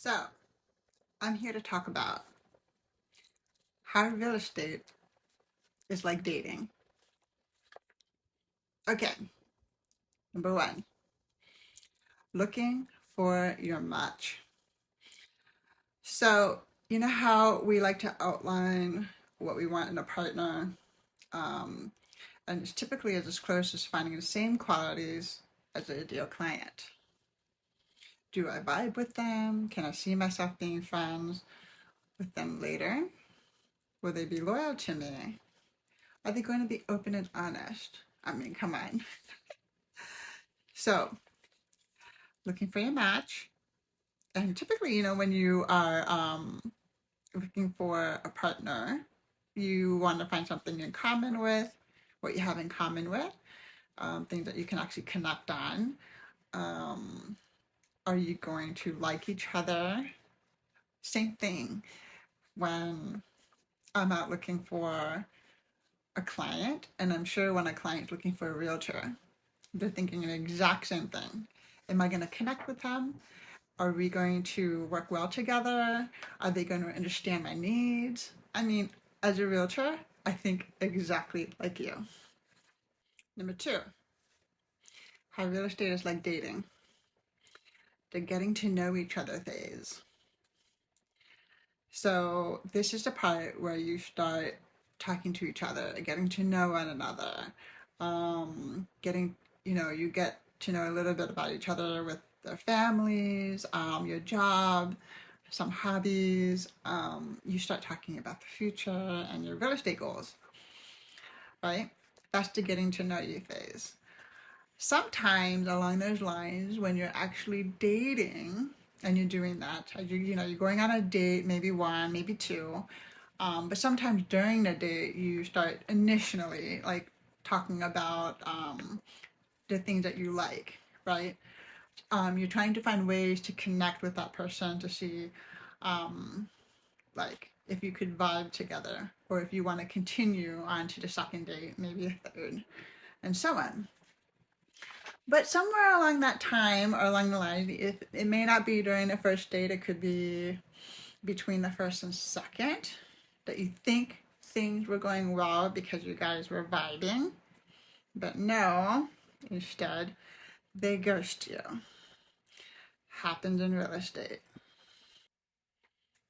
So, I'm here to talk about how real estate is like dating. Okay, number one, looking for your match. So, you know how we like to outline what we want in a partner? Um, and it's typically as close as finding the same qualities as the ideal client. Do I vibe with them? Can I see myself being friends with them later? Will they be loyal to me? Are they going to be open and honest? I mean, come on. So, looking for your match. And typically, when you are looking for a partner, you want to find something in common with, what you have in common with, things that you can actually connect on. Um, are you going to like each other? Same thing when I'm out looking for a client, and I'm sure when a client's looking for a realtor, they're thinking the exact same thing. Am I going to connect with them? Are we going to work well together? Are they going to understand my needs? I mean, as a realtor, I think exactly like you. Number two, how real estate is like dating. The getting to know each other phase. So this is the part where you start talking to each other, getting to know one another, getting, you get to know a little bit about each other with their families, your job, some hobbies. You start talking about the future and your real estate goals, right? That's the getting to know you phase. Sometimes along those lines, when you're actually dating and you're doing that, you're going on a date, maybe one, maybe two, but sometimes during the date, you start initially like talking about the things that you like, right? You're trying to find ways to connect with that person to see, um, like, if you could vibe together, or if you want to continue on to the second date, maybe a third, and so on. But somewhere along that time or along the line, if it may not be during the first date, it could be between the first and second that you think things were going well because you guys were vibing, but no, instead they ghost you. Happens in real estate.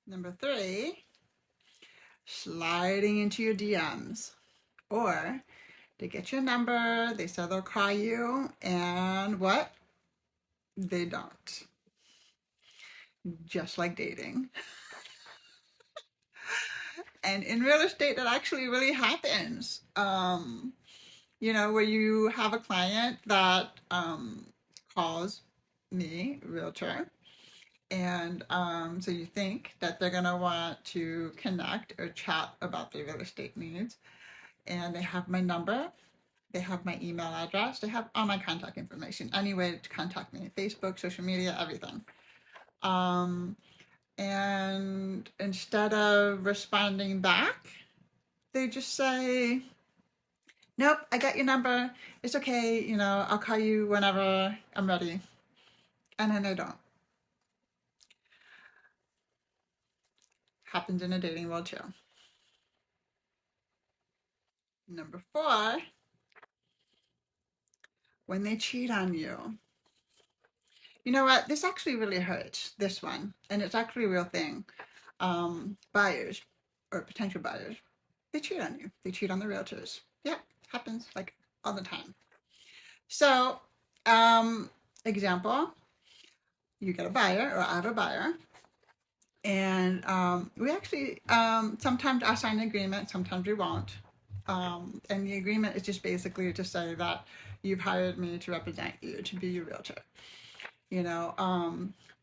Number three, sliding into your DMs, or they get your number, they say they'll call you, and what? They don't. Just like dating. And in real estate, that actually really happens. Where you have a client that calls me, realtor, and so you think that they're going to want to connect or chat about their real estate needs. And they have my number, they have my email address, they have all my contact information, any way to contact me, Facebook, social media, everything. Um, and instead of responding back, they just say, nope, I got your number. It's okay, I'll call you whenever I'm ready. And then they don't. Happens in a dating world too. Number four, when they cheat on you. You know what? This actually really hurts, this one. And it's actually a real thing. Buyers or potential buyers, they cheat on you. They cheat on the realtors. Yeah, happens like all the time. So, example, you get a buyer or I have a buyer. And we actually sometimes I sign an agreement, sometimes we won't. And the agreement is just basically to say that you've hired me to represent you, to be your realtor. You know,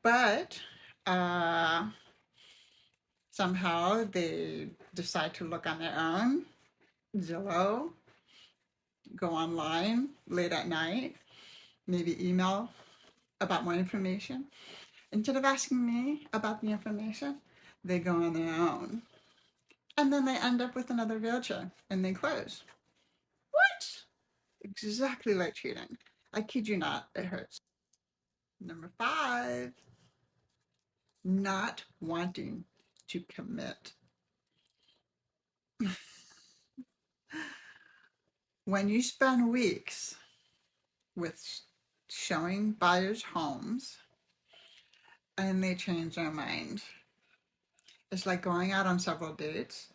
but somehow they decide to look on their own, Zillow, go online late at night, maybe email about more information. Instead of asking me about the information, they go on their own. And then they end up with another realtor and they close. What? Exactly like cheating. I kid you not, it hurts. Number five, not wanting to commit. When you spend weeks with showing buyers homes and they change their mind, it's like going out on several dates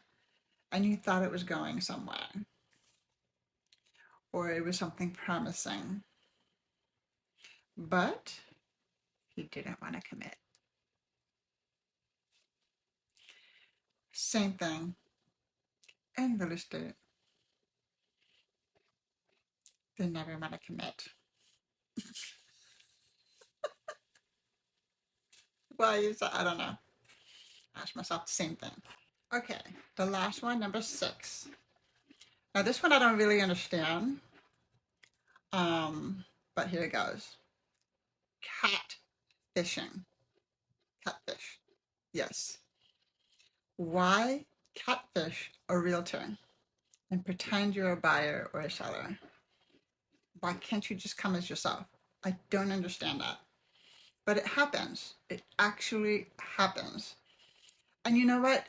and you thought it was going somewhere or it was something promising, but he didn't want to commit. Same thing in real estate. They never want to commit. Why is that? I don't know. I ask myself the same thing. Okay, the last one, number 6. Now this one I don't really understand. But here it goes. Cat fishing. Catfish. Yes. Why catfish a realtor and pretend you're a buyer or a seller? Why can't you just come as yourself? I don't understand that. But it happens. It actually happens. And you know what?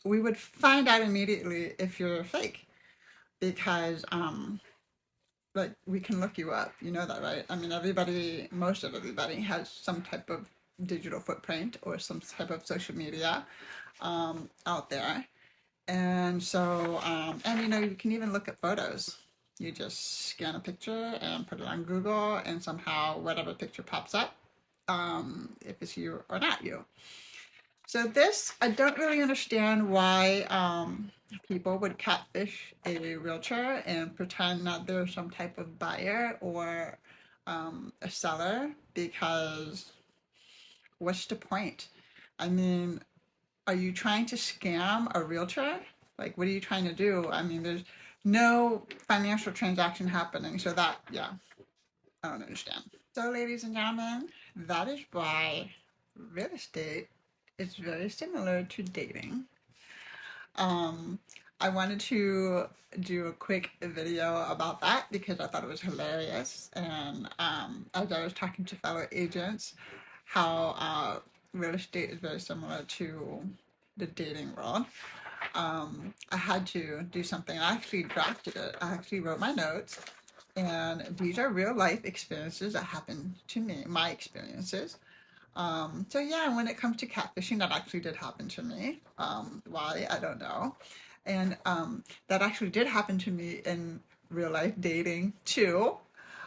We would find out immediately if you're fake because like we can look you up. You know that, right? I mean, everybody, most of everybody has some type of digital footprint or some type of social media out there. And so, and you know, you can even look at photos. You just scan a picture and put it on Google, and somehow whatever picture pops up, if it's you or not you. So this, I don't really understand why people would catfish a realtor and pretend that they're some type of buyer or a seller, because what's the point? I mean, are you trying to scam a realtor? Like, what are you trying to do? I mean, there's no financial transaction happening. So that, yeah, I don't understand. So, ladies and gentlemen, that is why real estate is very similar to dating. Um, I wanted to do a quick video about that because I thought it was hilarious. And as I was talking to fellow agents, how real estate is very similar to the dating world. I had to do something. I actually drafted it. I actually wrote my notes. And these are real life experiences that happened to me, my experiences. So yeah, when it comes to catfishing, that actually did happen to me. Why? I don't know. And that actually did happen to me in real life dating too.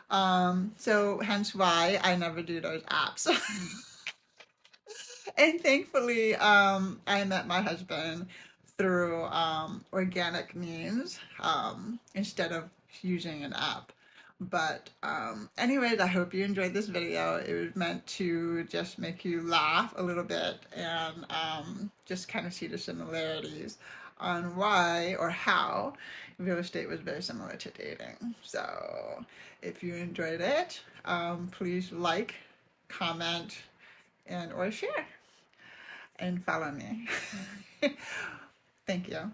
So hence why I never do those apps. And thankfully, I met my husband through organic means instead of using an app. But anyways, I hope you enjoyed this video. It was meant to just make you laugh a little bit and just kind of see the similarities on why or how real estate was very similar to dating. So if you enjoyed it, please like, comment, and or share and follow me. Thank you.